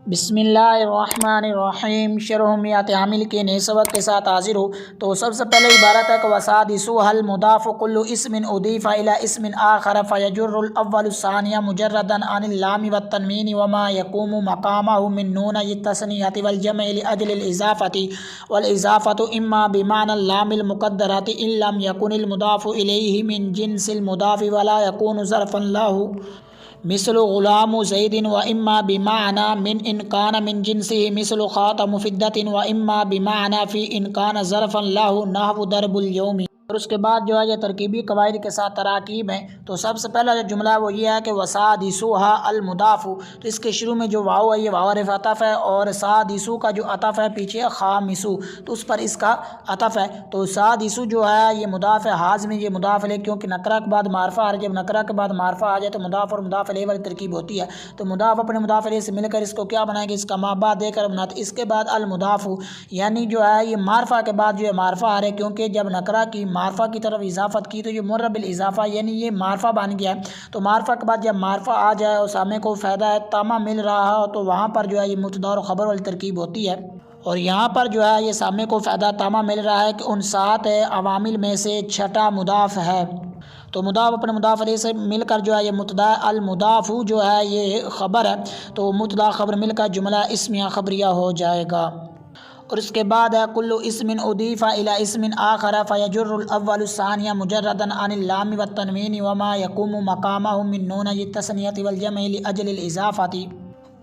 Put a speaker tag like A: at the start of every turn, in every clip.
A: بسم اللہ الرحمن الرحیم شرح میات عامل کے نئے سبق کے ساتھ حاضر ہو۔ تو سب سے پہلے عبارت ہے کہ وسادسها المضاف كل اسم اضيف الى اسم آخر فيجر الاول الثانية مجردا عن اللام والتنوين وما يقوم مقامه من نون التثنية والجمع لأجل الإضافة والإضافة إما بمعنى اللام المقدرة إن لم يكن المضاف إليه من جنس المضاف ولا يكون ظرفا له مثل غلام زید و اما بمعنى من ان كان من جنسه مثل خاتم فضة و اما بمعنى في ان كان ظرفا له نحو ضرب اليوم۔ اور اس کے بعد جو ہے یہ ترکیبی قواعد کے ساتھ تراکیب ہیں۔ تو سب سے پہلا جو جملہ وہ یہ ہے کہ وسادسها المضاف، تو اس کے شروع میں جو واو ہے یہ واو حرف عطف ہے، اور سادسو کا جو عطف ہے پیچھے خامسو، تو اس پر اس کا عطف ہے۔ تو سادسو جو ہے یہ مضاف ہے، حاض میں یہ مضاف ہے کیونکہ نکرہ کے بعد معرفہ آ، جب نکرہ کے بعد معرفہ آ جائے تو مضاف اور مضاف الیہ والی ترکیب ہوتی ہے۔ تو مضاف اپنے مضاف الیہ سے مل کر اس کو کیا بنائیں گے، اس کا مابعد دے کر بناتے۔ اس کے بعد المضاف یعنی جو ہے یہ معرفہ کے بعد جو ہے معرفہ آ رہا ہے، کیونکہ جب نکرہ کی معرفہ کی طرف اضافت کی تو یہ مرب الاضافہ یعنی یہ معرفہ بن گیا ہے۔ تو معرفہ کے بعد جب معرفہ آ جائے اور سامع کو فائدہ ہے تامہ مل رہا ہو تو وہاں پر جو ہے یہ مبتدا اور خبر والی ترکیب ہوتی ہے۔ اور یہاں پر جو ہے یہ سامع کو فائدہ تامہ مل رہا ہے کہ ان 7 عوامل میں سے چھٹا مضاف ہے۔ تو مضاف اپنے مضاف الیہ سے مل کر جو ہے یہ مبتدا، المضاف جو ہے یہ خبر ہے، تو مبتدا خبر مل کر جملہ اسمیہ خبریہ ہو جائے گا۔ اور اس کے بعد ہے کل اسم اضیف الی اسم آخر فیجر الاول الثانیہ مجردا عن اللام والتنوین وما یقوم مقامہ من نون التثنیۃ والجمع لاجل الاضافۃ۔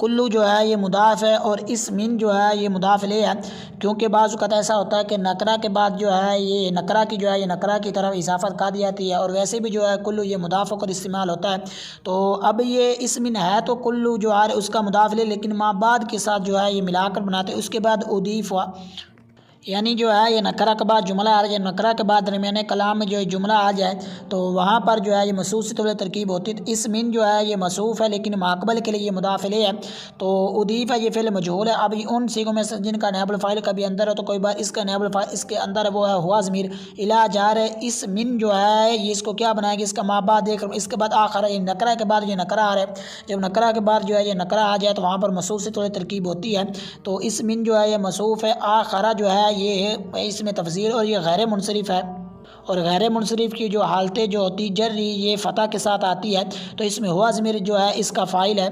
A: کلو جو ہے یہ مضاف ہے اور اسمن جو ہے یہ مضاف الیہ ہے، کیونکہ بعض اوقات ایسا ہوتا ہے کہ نکرہ کے بعد جو ہے یہ نکرہ کی جو ہے یہ نکرہ کی طرف اضافت کر دی جاتی ہے، اور ویسے بھی جو ہے کلو یہ مضاف ہو کر استعمال ہوتا ہے۔ تو اب یہ اسمن ہے تو کلو جو ہے اس کا مضاف الیہ، لیکن ما بعد کے ساتھ جو ہے یہ ملا کر بناتے۔ اس کے بعد اضیف ہوا یعنی جو ہے یہ نکرہ کے بعد جملہ آ جائے، نکرہ کے بعد درمیانے کلام میں جو ہے جملہ آ جائے تو وہاں پر جو ہے یہ موصوف سے طول ترکیب ہوتی ہے۔ اسمن جو ہے یہ موصوف ہے لیکن ماقبل کے لیے یہ مضاف الیہ ہے، تو اضیف ہے یہ فعل مجہول ہے۔ اب ان سیغوں میں سے جن کا نائب الفاعل کبھی اندر ہو تو کوئی بار اس کا نائب الفاعل اس کے اندر وہ ہے ہوا ضمیر الی جار ہے۔ اسمن جو ہے یہ اس کو کیا بنائے گا، اس کا ما بعد دیکھ کر اس کے بعد آخر ہے، نکرہ کے بعد یہ نکرہ آ رہا ہے، جب نکرہ کے بعد جو ہے یہ نکرہ آ جائے تو وہاں پر موصوف سے طول ترکیب ہوتی ہے۔ تو اسمن جو ہے یہ موصوف ہے، آخرہ جو ہے یہ اس میں تفضیل، اور یہ غیر منصرف ہے، اور غیر منصرف کی جو حالتیں جو ہوتی جری یہ فتح کے ساتھ آتی ہے، تو اس میں ہوا ضمیر جو ہے اس کا فاعل ہے۔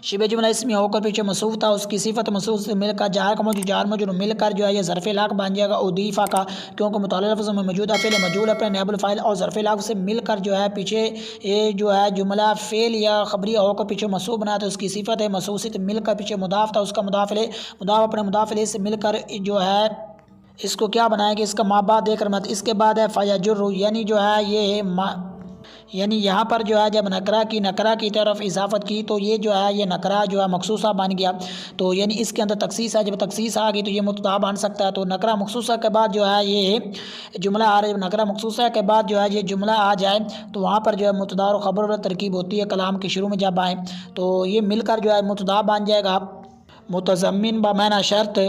A: شبہ جملہ اسمیہ ہو کر پیچھے موصوف تھا، اس کی صفت موصوف سے مل کر جار کا موجود جار مجرور مل کر جو ہے یہ ظرف لاق بن جائے گا اضیفہ کا، کیونکہ متعلق لفظ میں موجودہ فعل مجہول اپنے نائب الفاعل اور ظرف لاق سے مل کر جو ہے پیچھے یہ جو ہے جملہ فعل یا خبریہ ہو کر پیچھے موصوف بنا تو اس کی صفت ہے موصوف سے مل کر پیچھے مضاف تھا، اس کا مضاف الیہ، مضاف اپنے مضاف الیہ سے مل کر جو ہے اس کو کیا بنائے گا، اس کا ما بعد دے کر مت۔ اس کے بعد ہے فیجر یعنی جو ہے یہ یعنی یہاں پر جو ہے جب نکرہ کی طرف اضافت کی تو یہ جو ہے یہ نکرہ جو ہے مخصوصہ بن گیا، تو یعنی اس کے اندر تخصیص ہے، جب تخصیص آ گئی تو یہ مبتدا بن سکتا ہے۔ تو نکرہ مخصوصہ کے بعد جو ہے یہ جملہ آ رہا ہے، جب نکرہ مخصوصہ کے بعد جو ہے یہ جملہ آ جائے تو وہاں پر جو ہے مبتدا اور خبر پر ترکیب ہوتی ہے کلام کے شروع میں جب آئے تو یہ مل کر جو ہے مبتدا بن جائے گا متضمن بمعنی شرط۔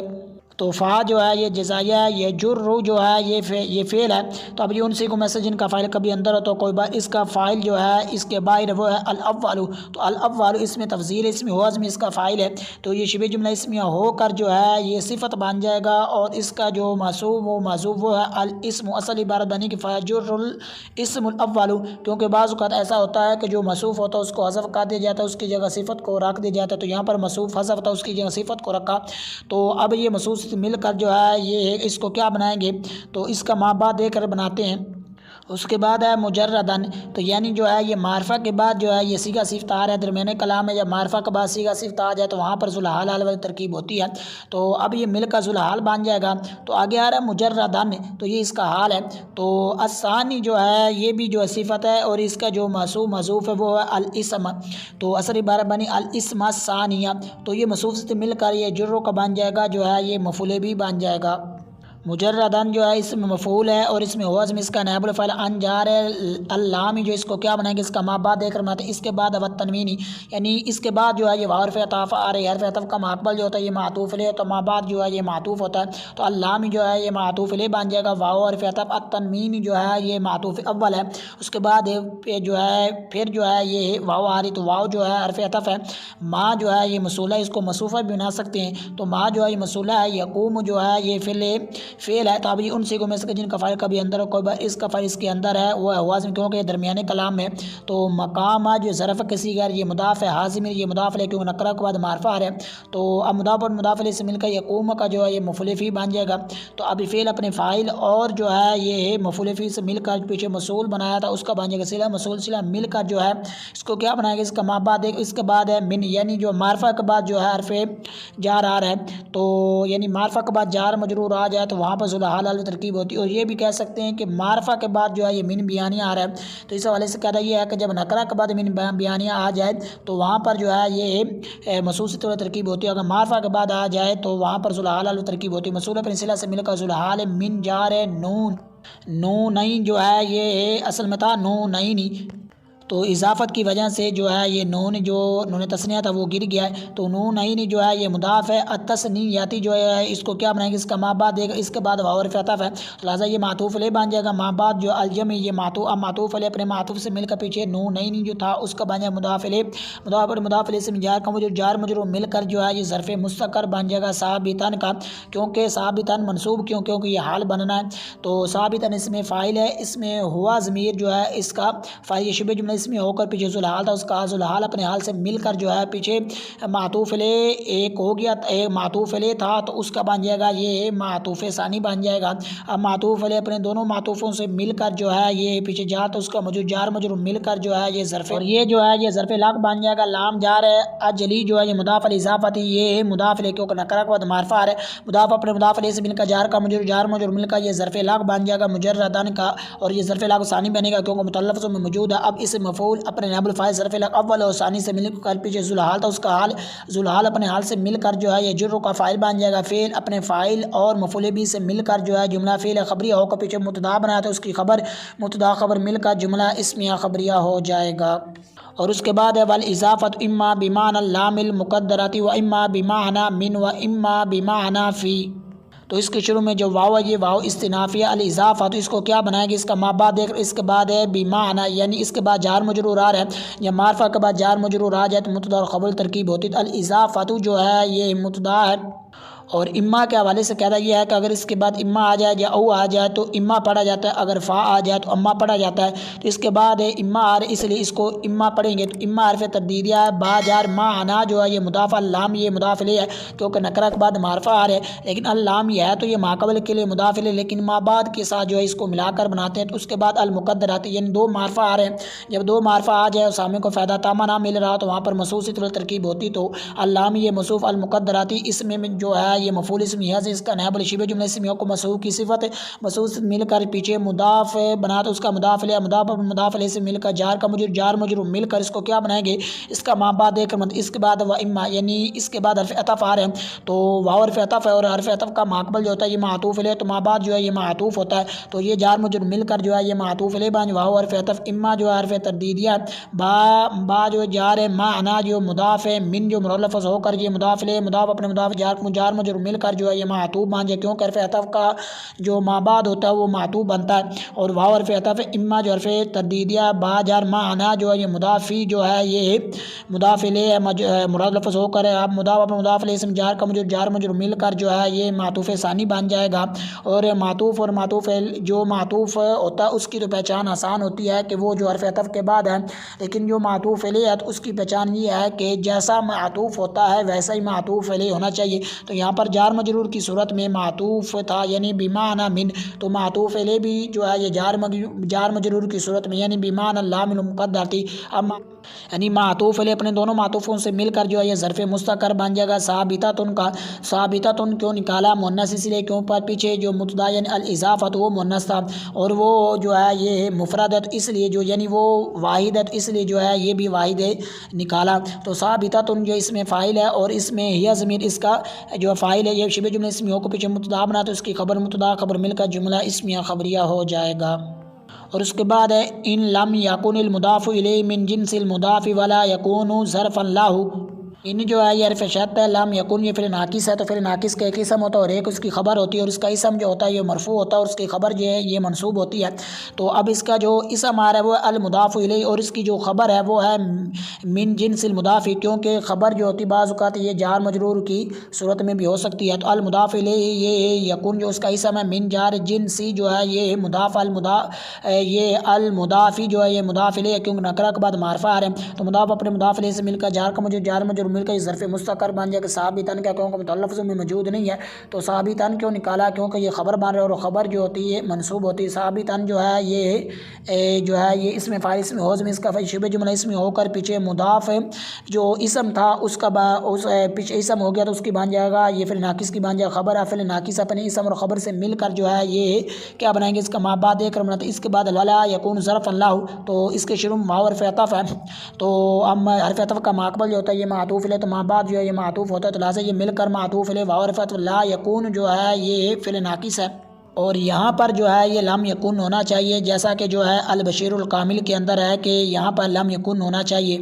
A: تو فا جو ہے یہ جزائیہ ہے، یہ جر جو ہے یہ فعل ہے، تو اب یہ ان سیغوں میں سے جن کا فاعل کبھی اندر ہو تو کوئی بار اس کا فاعل جو ہے اس کے باہر وہ ہے الاول، تو الاول اس میں تفضیل اس میں ہوا ضمیر اس کا فاعل ہے، تو یہ شبہ جملہ اسمیہ ہو کر جو ہے یہ صفت بن جائے گا، اور اس کا جو موصوف وہ ہے الاسم، اصل عبارت بنی کہ فیجر الاسم الاول، کیونکہ بعض اوقات ایسا ہوتا ہے کہ جو موصوف ہوتا ہے اس کو حذف کر دیا جاتا ہے، اس کی جگہ صفت کو رکھ دیا جاتا ہے، تو یہاں پر موصوف حذف تھا اس کی جگہ صفت کو رکھا، تو اب یہ موصوف مل کر جو ہے یہ اس کو کیا بنائیں گے، تو اس کا ما بعد دے کر بناتے ہیں۔ اس کے بعد ہے مجردن، تو یعنی جو ہے یہ معرفہ کے بعد جو ہے یہ صیغہ صفت آ رہا ہے درمیانے کلام میں، جب معرفہ کے بعد صیغہ صفت آ جائے تو وہاں پر ذوالحال حال والی ترکیب ہوتی ہے، تو اب یہ مل کر ذوالحال بن جائے گا۔ تو آگے آ رہا ہے مجردن، تو یہ اس کا حال ہے، تو الثانی جو ہے یہ بھی جو ہے صفت ہے، اور اس کا جو موصوف ہے وہ ہے الاسم، تو اصل عبارت بنی الاسم الثانیہ، تو یہ موصوف سے مل کر یہ جرو کا بن جائے گا جو ہے یہ مفعول بھی بن جائے گا۔ مجردن جو ہے اسم مفعول ہے اور اس میں ہوا اسم اس کا نائب الفاعل ان جار اللامی جو اس کو کیا بنائیں گے اس کا ما بعد دیکھ رہے ہیں اس کے بعد اب تنوینی یعنی اس کے بعد جو ہے یہ حرف عطف آ رہی ہے حرف عطف کا ماقبل جو ہوتا ہے یہ معطوف علیہ تو ما بعد جو ہے یہ معطوف ہوتا ہے تو اللامی جو ہے یہ معطوف علیہ بن جائے گا واو حرف عطف التنوینی جو ہے یہ معطوف اول ہے اس کے بعد جو ہے پھر جو ہے یہ واو آ رہی تو واو جو ہے حرف عطف ہے ما جو ہے یہ موصولہ اس کو موصوفہ بھی بنا سکتے ہیں تو ما جو ہے یہ موصولہ ہے یقوم جو ہے یہ فعل ہے تو اب یہ ان سیغوں میں سے جن کا فاعل کبھی اندر اور کوئی اس کا فاعل اس کے اندر ہے وہ حوازم کیونکہ یہ درمیانے کلام میں تو مقام جو ظرف کسی غیر یہ مضاف ہے حازم یہ مضاف ہے کیونکہ نکرہ کے بعد معرفہ ہے تو اب مضاف اور مضاف الیہ سے مل کر یقوم کا جو ہے یہ مفعول فی بن جائے گا تو اب فعل اپنے فاعل اور جو ہے یہ مفعول فی سے مل کر پیچھے موصول بنایا تھا اس کا بن جائے گا صلہ موصول صلہ مل کر جو ہے اس کو کیا بنائے گا اس کا ما بعد اس کے بعد ہے من یعنی جو معرفہ کے بعد جو ہے حرف جار آ رہا ہے تو یعنی معرفہ کے بعد جار مجرور آ جائے تو وہاں پر ذوالحال ترکیب ہوتی ہے اور یہ بھی کہہ سکتے ہیں کہ معرفہ کے بعد جو ہے یہ من بیانیہ آ رہا ہے تو اس حوالے سے کہتا یہ ہے کہ جب نکرہ کے بعد من بیانیہ آ جائے تو وہاں پر جو ہے یہ موصول سے ترکیب ہوتی ہے اگر معرفہ کے بعد آ جائے تو وہاں پر ذوالحال ترکیب ہوتی ہے موصول اپنے صلہ سے مل کر ذوالحال من جار نون جو ہے یہ اصل میں تھا نونینی تو اضافت کی وجہ سے جو ہے یہ نون تسنیہ تھا وہ گر گیا ہے تو نونین جو ہے یہ مضاف ہے التثنیاتی جو ہے اس کو کیا بنائیں گے اس کا ما بعد دے گا اس کے بعد واو حرف عطف ہے لہٰذا یہ معطوف علیہ بن جائے گا ما بعد جو الجم یہ معطوف علیہ اپنے معطوف سے مل کر پیچھے نونین جو تھا اس کا بن جائے مضاف علیہ مضاف علیہ سے جار مجرور مل کر جو ہے یہ ظرف مستقر بن جائے گا ثابتن کا کیونکہ ثابتن منصوب کیونکہ یہ حال بننا ہے تو ثابتن اس میں فاعل ہے اس میں ہوا ضمیر جو ہے اس کا فاعل شبہ جملہ اس میں ہو کر پیچھے ذوالحال تھا اس کا ذوالحال اپنے حال سے مل کر جو ہے پیچھے معطوف علیہ ایک ہو گیا ایک معطوف علیہ تھا تو اس کا بن جائے گا یہ معطوف ثانی بن جائے گا اب معطوف علیہ اپنے دونوں معطوفوں سے مل کر جو ہے یہ پیچھے جا تو اس کا موجود جار مجرور مل کر جو ہے یہ ظرف اور یہ جو ہے یہ ظرف لاق بن جائے گا لام جار ہے اجلی جو ہے یہ مضاف علیہ اضافتی یہ مضاف علیہ کیونکہ نکرہ کے بعد معرفہ ہے مضاف اپنے مضاف علیہ سے مل کر جار مجرور مل کر یہ ظرف لاق بن جائے گا مجردن کا اور یہ ظرف لاق ثانی بنے گا کیونکہ متلفظ میں موجود ہے اب اس مفعول اپنے نائب الفاعل ظرف اول اور ثانی سے مل کر پیچھے ذوالحال تھا اس کا حال ذوالحال اپنے حال سے مل کر جو ہے یہ جر کا فاعل بن جائے گا فعل اپنے فاعل اور مفعول بھی سے مل کر جو ہے جملہ فعل خبریہ ہو کر پیچھے مبتدا بنایا تو اس کی خبر مبتدا خبر مل کر جملہ اسمیہ خبریہ ہو جائے گا اور اس کے بعد ہے والاضافت اما بمعنی اللام المقدرۃ و اما بمعنی من و اما بمعنی فی تو اس کے شروع میں جو واو ہے یہ واو استنافیہ الاضافہ تو اس کو کیا بنائیں گے اس کا ما بعد دیکھ اس کے بعد ہے بمعنی یعنی اس کے بعد جار مجرور آ رہا ہے یا معرفہ کے بعد جار مجرور آ جائے تو مبتدا اور خبر ترکیب ہوتی ہے الاضافہ جو ہے یہ مبتدا ہے اور اما کے حوالے سے کہتا یہ ہے کہ اگر اس کے بعد اما آ جائے یا او آ جائے تو اما پڑھا جاتا ہے اگر فا آ جائے تو اما پڑھا جاتا ہے تو اس کے بعد اما آ رہے اس لیے اس کو اما پڑھیں گے تو اما حرف تردیدیہ ہے با جار ما انا جو ہے یہ مضاف اللام یہ مضاف الیہ ہے کیونکہ نکرہ کے بعد معرفہ آ رہا ہے لیکن اللام یہ ہے تو یہ ماقبل کے لیے مضاف الیہ لیکن ما بعد کے ساتھ جو ہے اس کو ملا کر بناتے ہیں تو اس کے بعد المقدرات یعنی دو معرفہ آ رہے ہیں جب دو معرفہ آ جائے اور سامنے کو فائدہ تامہ نہ مل رہا تو وہاں پر مصوص ترکیب ہوتی تو اللام یہ مصوف المقدراتی اس میں جو ہے یہ مفعول اسم اس کا نائب الشبہ جملہ اسمیہ کو مسعود کی صفت مسعود سے مل کر پیچھے مضاف بنا تو اس کا مضاف علیہ مضاف علیہ سے مل کر جار مجرور مل کر اس کو کیا بنائیں گے اس کا ما بعد دیکھ کر اس کے بعد و اما یعنی اس کے بعد حرف عطف آ رہے ہیں تو واو حرف عطف ہے اور حرف عطف کا ماقبل جو ہوتا ہے یہ معطوف علیہ تو ما بعد جو ہے یہ معطوف ہوتا ہے تو یہ جار مجرور مل کر جو ہے یہ معطوف علیہ بن واو حرف عطف اما جو ہے حرف تردیدیہ با جو جار ہے ما انا جو مضاف ہے من جو مرلفظ ہو کر یہ مضاف علیہ مضاف اپنے مضاف جار مجرور مل کر جو ہے یہ معطوف بن جائے کیونکہ حرف عطف کا جو ما بعد ہوتا ہے وہ معطوف بنتا ہے اور واو حرف عطف اما جو حرف تردیدیہ با جار ما انا جو ہے یہ مضافی جو ہے یہ مضاف الیہ مراد لفظ ہو کر اب مضاف اپنے مضاف الیہ اسم جار مجرور مل کر جو ہے یہ معطوف ثانی بن جائے گا اور معطوف اور معطوف جو معطوف ہوتا ہے اس کی تو پہچان آسان ہوتی ہے کہ وہ جو حرف عطف کے بعد ہے لیکن جو معطوف الیہ ہے تو اس کی پہچان یہ ہے کہ جیسا معطوف ہوتا ہے ویسا ہی معطوف الیہ ہونا چاہیے تو یہاں پر جار مجرور کی صورت میں معطوف تھا یعنی بمعنی من تو معطوف علیہ بھی جو ہے یہ جار مجرور کی صورت میں یعنی بمعنی اللام المقدر تھی اب یعنی معطوف علیہ اپنے دونوں معطوفوں سے مل کر جو ہے یہ ظرف مستقر بن جائے گا ثابتۃ کا ثابتۃ کیوں نکالا مؤنث اس لیے کیوں پر پیچھے جو مبتدا یعنی الاضافۃ وہ مؤنث تھا اور وہ جو ہے یہ مفردت اس لیے جو یعنی وہ واحدت اس لیے جو ہے یہ بھی واحد نکالا تو ثابتۃ جو اس میں فاعل ہے اور اس میں ہی ضمیر اس کا جو فاعل ہے، یہ شبہ جملہ اسمیہ ہو کو پیچھے مبتدا بنا تو اس کی خبر مبتدا خبر مل کر جملہ اسمیہ خبریہ ہو جائے گا۔ اور اس کے بعد ہے ان لم یکن المضاف الیہ من جنس المضاف ولا یکون ظرفا له، ان جو ہے یہ حرف شرط ہے، لم یکن یہ فعل ناقص ہے تو فعل ناقص کا ایک اسم ہوتا ہے اور ایک اس کی خبر ہوتی ہے، اور اس کا اسم جو ہوتا ہے یہ مرفوع ہوتا ہے اور اس کی خبر جو ہے یہ منصوب ہوتی ہے۔ تو اب اس کا جو اسم آ رہا ہے وہ المضاف الیہ اور اس کی جو خبر ہے وہ ہے من جنس المضاف، کیونکہ خبر جو ہوتی ہے بعض اوقات یہ جار مجرور کی صورت میں بھی ہو سکتی ہے۔ تو المضاف الیہ یہ یکن جو اس کا اسم ہے، من جار جنسی جو ہے یہ مضاف یہ المضافی جو ہے یہ مضاف الیہ، کیونکہ نکرہ کے بعد معرفہ آ رہے ہیں تو مضاف اپنے مضاف الیہ سے مل کر جار مجرور مل کر یہ ظرف مستقر بن جائے گا ثابتاً، کیا کیونکہ متعلق میں موجود نہیں ہے تو ثابتاً کیوں نکالا، کیونکہ یہ خبر بن رہا ہے اور خبر جو ہوتی ہے منصوب ہوتی ہے۔ ثابتاً جو ہے یہ اس میں فاعل اسم ہوز میں اس کا شبہ جملہ اسم ہو کر پیچھے مضاف جو اسم تھا اس کا پیچھے اسم ہو گیا تو اس کی بن جائے گا یہ فعل ناقص کی بن جائے گا خبر ہے، فعل ناقص اپنے اسم اور خبر سے مل کر جو ہے یہ کیا بنائیں گے، اس کا ماں بعد ایک رمنا، تو اس کے بعد ولا یکون ظرف اللہ، تو اس کے شروع میں واو حرف عطف ہے، تو اب حرف عطف کا ماقبل جو ہوتا ہے یہ معطوف علیہ، تو ماں بعد جو ہے یہ معطوف ہوتا ہے تو لہٰذا یہ مل کر معطوف علیہ واو حرف عطف لا یکون جو ہے یہ فعل ناقص ہے، اور یہاں پر جو ہے یہ لم یکن ہونا چاہیے، جیسا کہ جو ہے البشیر الکامل کے اندر ہے کہ یہاں پر لم یکن ہونا چاہیے۔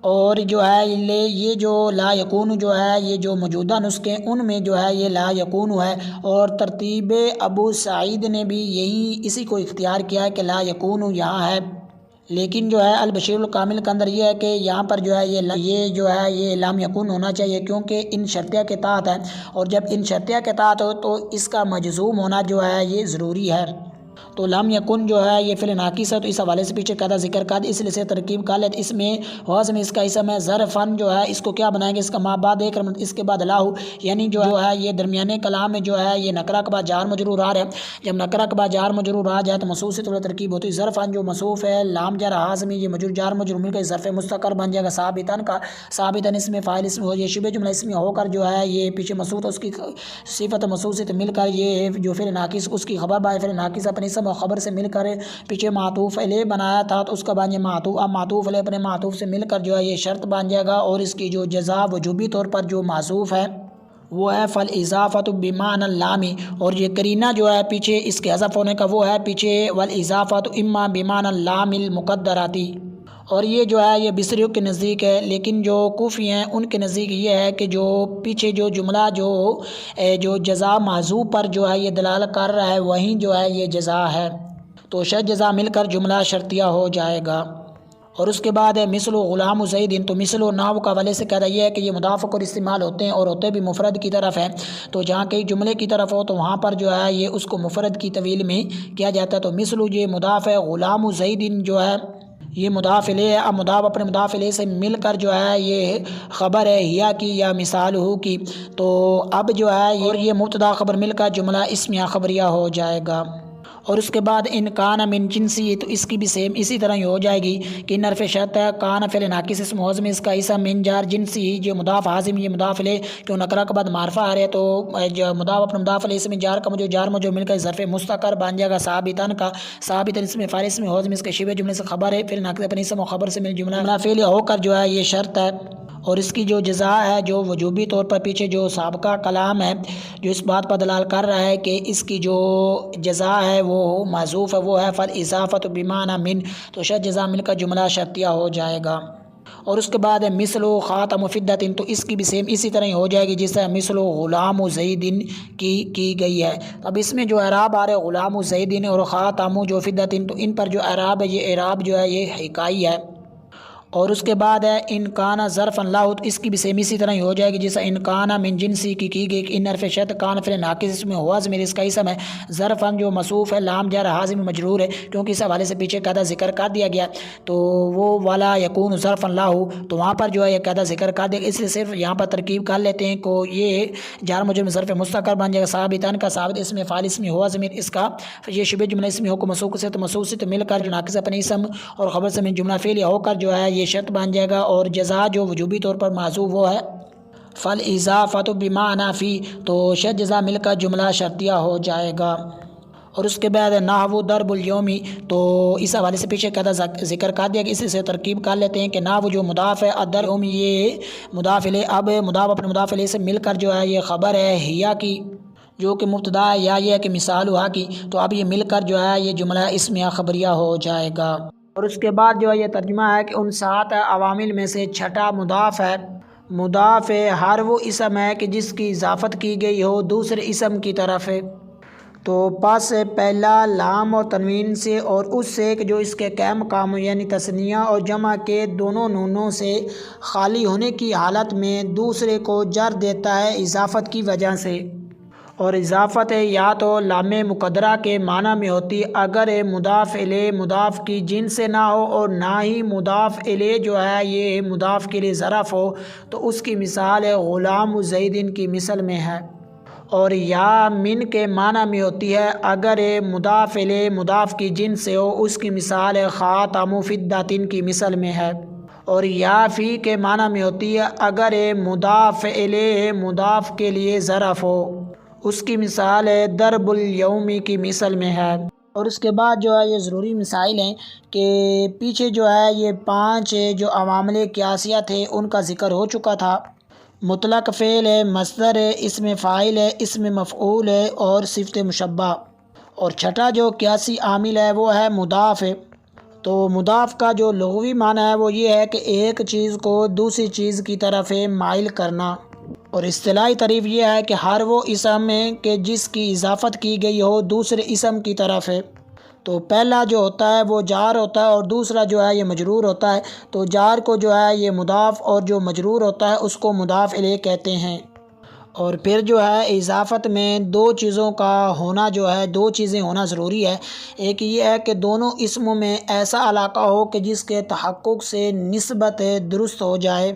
A: اور جو ہے یہ جو لا یکون جو ہے یہ جو موجودہ نسخے ان میں جو ہے یہ لا یکون ہے، اور ترتیب ابو سعید نے بھی اسی کو اختیار کیا ہے کہ لا یکون یہاں ہے، لیکن جو ہے البشیر الکامل کے اندر یہ ہے کہ یہاں پر جو ہے یہ جو ہے یہ لام یکون ہونا چاہیے، کیونکہ ان شرطیہ کے تحت ہے، اور جب ان شرطیہ کے تحت ہو تو اس کا مجزوم ہونا جو ہے یہ ضروری ہے۔ تو لم یکن جو ہے یہ فعل ناقص ہے تو اس حوالے سے پیچھے قاعدہ ذکر کر اس لیے سے ترکیب کر لیتے، اس میں واضح میں اس کا اسم ہے ظرفن جو ہے اس کو کیا بنائیں گے، اس کا ماں بعد ایک اس کے بعد لاہو، یعنی جو ہے یہ درمیانے کلام میں جو ہے یہ نکرہ کے بعد جار مجرور آ رہا ہے، جب نکرہ کے بعد جار مجرور آ جائے تو مصوف سے تھوڑا ترکیب ہوتی ہے، ظرفن جو مصوف ہے لام جر حاضمی یہ مجرور جار مجرور مل کر ظرف مستقر بن جائے گا ثابتن کا، ثابتن اس میں فاعل اسم ہو یہ شبہ جملہ اسمی ہو کر جو ہے یہ پیچھے مصوف اس کی صفت مصوف سے مل کر یہ جو فعل ناقص اس کی خبر بعد فعل ناقص اپنے اسم اور خبر سے مل کر پیچھے معطوف علیہ بنایا تھا تو اس کا بن معطوف، اب معطوف علیہ اپنے معطوف سے مل کر جو ہے یہ شرط بن جائے گا، اور اس کی جو جزا وجوبی طور پر جو معذوف ہے وہ ہے فالاضافۃ بمعنی اللام، اور یہ کرینہ جو ہے پیچھے اس کے حذف ہونے کا وہ ہے پیچھے والاضافۃ اما بمعنی اللام المقدراتی، اور یہ جو ہے یہ بصریوں کے نزدیک ہے، لیکن جو کوفی ہیں ان کے نزدیک یہ ہے کہ جو پیچھے جو جملہ جو جزا معذوف پر جو ہے یہ دلالت کر رہا ہے وہیں جو ہے یہ جزا ہے، تو شرط جزا مل کر جملہ شرطیہ ہو جائے گا۔ اور اس کے بعد ہے مثل غلام زید، تو مثل و نحو کا حوالے سے کہتا یہ ہے کہ یہ مضاف اور استعمال ہوتے ہیں اور ہوتے بھی مفرد کی طرف ہے، تو جہاں کئی جملے کی طرف ہو تو وہاں پر جو ہے یہ اس کو مفرد کی طویل میں کیا جاتا ہے، تو مثل یہ مضاف ہے، غلام زید جو ہے یہ مضاف الیہ ہے، اب مضاف اپنے مضاف الیہ سے مل کر جو ہے یہ خبر ہے ہیا کی یا مثال ہو کی، تو اب جو ہے اور یہ مبتدا خبر مل کر جملہ اسمیہ خبریہ ہو جائے گا۔ اور اس کے بعد ان کان من جنسی، تو اس کی بھی سیم اسی طرح ہی ہو جائے گی کہ ان حرف شرط ہے، کان فعل ناقص اسم حازم اس کا اسم من جار جنسی جو مضاف حازم یہ مضاف الیہ کیوں نکرہ کے بعد معرفہ آ رہے تو جو مضاف اپنے مضاف الیہ اسم جار کا جار مجرور مل کر ظرف مستقر بن جائے گا ثابتن کا، ثابتن اس میں فاعل اسم حازم اس کے شبہ جملے سے خبر ہے، پھر ناقص اپنے اسم و خبر سے مل جملہ فعلیہ ہو کر جو ہے یہ شرط ہے، اور اس کی جو جزا ہے جو وجوبی طور پر پیچھے جو سابقہ کلام ہے جو اس بات پر دلال کر رہا ہے کہ اس کی جو جزا ہے وہ معذوف ہے وہ ہے فالاضافۃ بمعنی من، تو شرط جزا مل کر جملہ شرطیہ ہو جائے گا۔ اور اس کے بعد ہے مثل خاتم فدۃ، تو اس کی بھی سیم اسی طرح ہی ہو جائے گی جس طرح مثل غلام زید کی گئی ہے۔ اب اس میں جو اعراب آ رہے غلام زید اور خاتم جو فدۃ، تو ان پر جو اعراب ہے یہ اعراب جو ہے یہ حکائی ہے۔ اور اس کے بعد ہے ان کانا ظرف اللہ، اس کی بھی سیم اسی طرح ہی ہو جائے گی جیسا ان کانا من جنسی کی گئی، ان حرف شرط کان فعل ناقص اس میں ہوا ضمیر اس کا اسم ہے، ظرفن جو موصوف ہے لام جار حازم مجرور ہے کیونکہ اس حوالے سے پیچھے قاعدہ ذکر کر دیا گیا تو وہ والا یکون ظرف اللہ، تو وہاں پر جو ہے یہ قاعدہ ذکر کر دیا، اس لیے صرف یہاں پر ترکیب کر لیتے ہیں کو یہ جار مجرور میں ظرف مستقر بن جائے گا ثابتن کا، ثابت اس میں فاعل اس میں ہوا ضمیر اس کا یہ شبہ جملہ اس میں ہو کو مسوق سے مل کر جو ناقص اپنے اسم اور خبر سے من جملہ فعلیہ ہو کر جو ہے یہ شرط بن جائے گا، اور جزا جو وجوبی طور پر معذوف وہ ہے فالاضافۃ بمعنی فی، تو شرط جزا مل کر جملہ شرطیہ ہو جائے گا۔ اور اس کے بعد نحو ضرب الیومی، تو اس حوالے سے پیچھے قاعدہ ذکر کر دیا کہ اسی سے ترکیب کر لیتے ہیں کہ نحو جو مضاف ہے، ضرب الیومی یہ مضاف الیہ، اب مضاف اپنے مضاف الیہ سے مل کر جو ہے یہ خبر ہے ہیا کی جو کہ مبتدا ہے، یا یہ ہے کہ مثال ہوا کی، تو اب یہ مل کر جو ہے یہ جملہ اسمیہ خبریہ ہو جائے گا۔ اور اس کے بعد جو ہے یہ ترجمہ ہے کہ ان 7 عوامل میں سے چھٹا مضاف ہے۔ مضاف ہر وہ اسم ہے کہ جس کی اضافت کی گئی ہو دوسرے اسم کی طرف ہے، تو پس پہلا لام اور تنوین سے اور اس سے کہ جو اس کے قائم مقام یعنی تثنیہ اور جمع کے دونوں نونوں سے خالی ہونے کی حالت میں دوسرے کو جر دیتا ہے اضافت کی وجہ سے۔ اور اضافت یا تو لام مقدرہ کے معنی میں ہوتی اگر مضاف الیہ مضاف کی جنس سے نہ ہو، اور نہ ہی مضاف الیہ جو ہے یہ مضاف کے لیے ظرف ہو، تو اس کی مثال غلام زید کی مثل میں ہے۔ اور یا من کے معنی میں ہوتی ہے اگر مضاف الیہ مضاف کی جنس سے ہو، اس کی مثال خاتم فضۃ کی مثل میں ہے۔ اور یا فی کے معنی میں ہوتی ہے اگر مضاف الیہ مضاف کے لیے ظرف ہو، اس کی مثال ضرب الیوم کی مثل میں ہے۔ اور اس کے بعد جو ہے یہ ضروری مسائل ہیں کہ پیچھے جو ہے یہ 5 جو عوامل قیاسیہ تھے ان کا ذکر ہو چکا تھا۔ مطلق فعل ہے، مصدر ہے، اسم فاعل ہے، اسم مفعول ہے اور صفت مشبہ۔ اور چھٹا جو قیاسی عامل ہے وہ ہے مضاف ہے۔ تو مضاف کا جو لغوی معنی ہے وہ یہ ہے کہ ایک چیز کو دوسری چیز کی طرف مائل کرنا، اور اصطلاحی تعریف یہ ہے کہ ہر وہ اسم ہے کہ جس کی اضافت کی گئی ہو دوسرے اسم کی طرف ہے۔ تو پہلا جو ہوتا ہے وہ جار ہوتا ہے اور دوسرا جو ہے یہ مجرور ہوتا ہے، تو جار کو جو ہے یہ مضاف اور جو مجرور ہوتا ہے اس کو مضاف الیہ کہتے ہیں۔ اور پھر جو ہے اضافت میں 2 چیزوں کا ہونا جو ہے 2 چیزیں ہونا ضروری ہے۔ ایک یہ ہے کہ دونوں اسموں میں ایسا علاقہ ہو کہ جس کے تحقق سے نسبت درست ہو جائے،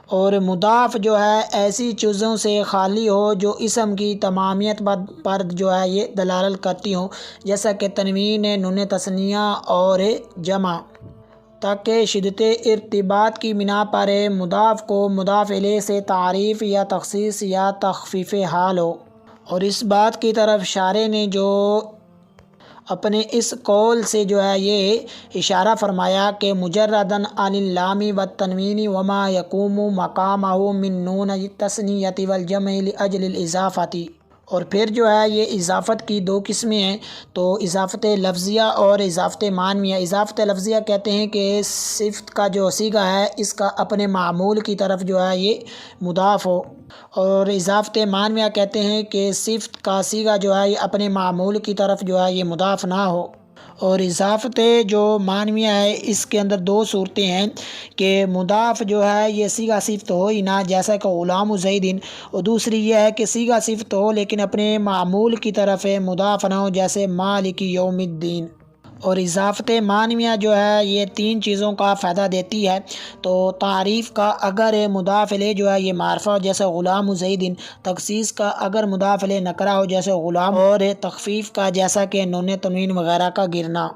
A: اور مضاف جو ہے ایسی چیزوں سے خالی ہو جو اسم کی تمامیت پر جو ہے یہ دلالت کرتی ہوں، جیسا کہ تنوین، نون تثنیہ اور جمع، تاکہ شدت ارتباط کی بنا پر مضاف کو مضاف الیہ سے تعریف یا تخصیص یا تخفیف حال ہو۔ اور اس بات کی طرف شارح نے جو اپنے اس قول سے جو ہے یہ اشارہ فرمایا کہ مجرداً عن اللام والتنوین وما یقوم مقامہ من نون التثنیۃ والجمع لاجل الاضافۃ۔ اور پھر جو ہے یہ اضافت کی 2 قسمیں ہیں، تو اضافت لفظیہ اور اضافت معنویہ۔ اضافت لفظیہ کہتے ہیں کہ صفت کا جو صیغہ ہے اس کا اپنے معمول کی طرف جو ہے یہ مضاف ہو، اور اضافت معنویہ کہتے ہیں کہ صفت کا صیغہ جو ہے یہ اپنے معمول کی طرف جو ہے یہ مضاف نہ ہو۔ اور اضافت جو معنویہ ہے اس کے اندر 2 صورتیں ہیں کہ مضاف جو ہے یہ صیغہ صفت ہو ہی نہ، جیسا کہ غلام زید، اور دوسری یہ ہے کہ صیغہ صفت ہو لیکن اپنے معمول کی طرف مضاف نہ ہو، جیسے مالک یوم الدین۔ اور اضافت معنویہ جو ہے یہ 3 چیزوں کا فائدہ دیتی ہے۔ تو تعریف کا اگر مضاف الیہ جو ہے یہ معرفہ ہو جیسے غلام زید، تخصیص کا اگر مضاف الیہ نکرہ ہو جیسے غلام، اور تخفیف کا جیسا کہ نون تنوین وغیرہ کا گرنا۔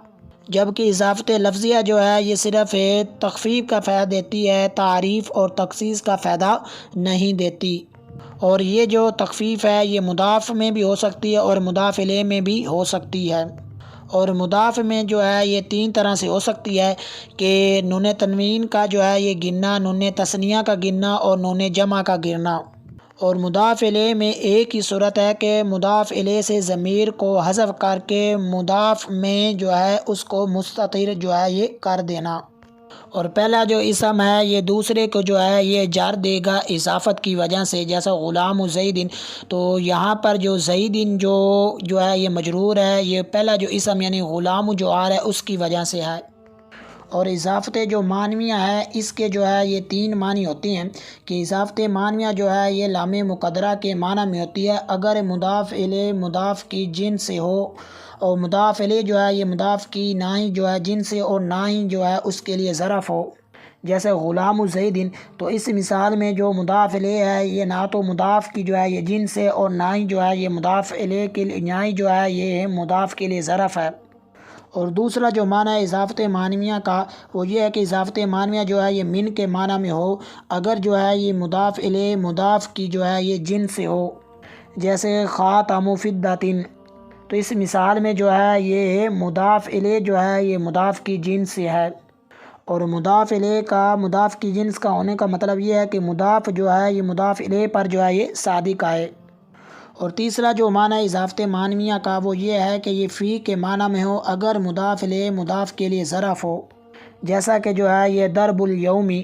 A: جبکہ اضافت لفظیہ جو ہے یہ صرف تخفیف کا فائدہ دیتی ہے، تعریف اور تخصیص کا فائدہ نہیں دیتی۔ اور یہ جو تخفیف ہے یہ مضاف میں بھی ہو سکتی ہے اور مضاف الیہ میں بھی ہو سکتی ہے۔ اور مضاف میں جو ہے یہ 3 طرح سے ہو سکتی ہے کہ نون تنوین کا جو ہے یہ گرنا، نون تثنیہ کا گرنا اور نون جمع کا گرنا۔ اور مضاف الیہ میں ایک ہی صورت ہے کہ مضاف الیہ سے ضمیر کو حذف کر کے مضاف میں جو ہے اس کو مستتر جو ہے یہ کر دینا، اور پہلا جو اسم ہے یہ دوسرے کو جو ہے یہ جر دے گا اضافت کی وجہ سے، جیسا غلام زید، تو یہاں پر جو زید جو ہے یہ مجرور ہے، یہ پہلا جو اسم یعنی غلام جو آ رہا ہے اس کی وجہ سے ہے۔ اور اضافت جو معنویہ ہے اس کے جو ہے یہ 3 معنی ہوتی ہیں کہ اضافت معنویہ جو ہے یہ لام مقدرہ کے معنی میں ہوتی ہے اگر مضاف الیہ مضاف کی جنس سے ہو، اور مضاف الیہ جو ہے یہ مضاف کی نہ ہی جو ہے جنس سے اور نہ ہی جو ہے اس کے لیے ظرف ہو، جیسے غلام زید۔ تو اس مثال میں جو مضاف الیہ ہے یہ نہ تو مضاف کی جو ہے یہ جنس ہے اور نہ ہی جو ہے یہ مضاف الیہ کے لیے نہ ہی جو ہے یہ مضاف کے لیے ظرف ہے۔ اور دوسرا جو معنی ہے اضافت معنویہ کا وہ یہ ہے کہ اضافت معنویہ جو ہے یہ من کے معنی میں ہو اگر جو ہے یہ مضاف الیہ مضاف کی جو ہے یہ جنس سے ہو، جیسے خاتم فضۃ، تو اس مثال میں جو ہے یہ مضاف الیہ جو ہے یہ مضاف کی جنس سے ہے، اور مضاف الیہ کا مضاف کی جنس کا ہونے کا مطلب یہ ہے کہ مضاف جو ہے یہ مضاف الیہ پر جو ہے یہ صادق آئے۔ اور تیسرا جو معنی ہے اضافت معنویہ کا وہ یہ ہے کہ یہ فی کے معنی میں ہو اگر مضاف الیہ مضاف کے لیے ظرف ہو، جیسا کہ جو ہے یہ ضرب الیومی،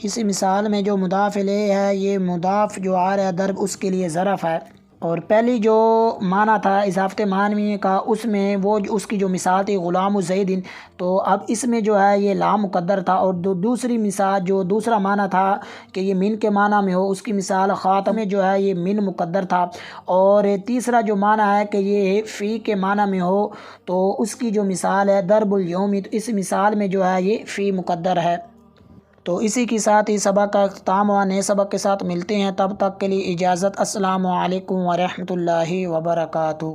A: اس مثال میں جو مضاف الیہ ہے یہ مضاف جو آ رہا ہے ضرب اس کے لیے ظرف ہے۔ اور پہلی جو معنی تھا اضافت معنوی کا اس میں وہ اس کی جو مثال تھی غلام زید، تو اب اس میں جو ہے یہ لام مقدر تھا، اور دوسری مثال جو دوسرا معنی تھا کہ یہ من کے معنی میں ہو، اس کی مثال خاتم میں جو ہے یہ من مقدر تھا، اور تیسرا جو معنی ہے کہ یہ فی کے معنی میں ہو تو اس کی جو مثال ہے ضرب الیومی، تو اس مثال میں جو ہے یہ فی مقدر ہے۔ تو اسی کے ساتھ ہی سبق کا اختتام ہوا، نئے سبق کے ساتھ ملتے ہیں، تب تک کے لیے اجازت، السلام علیکم ورحمۃ اللہ وبرکاتہ۔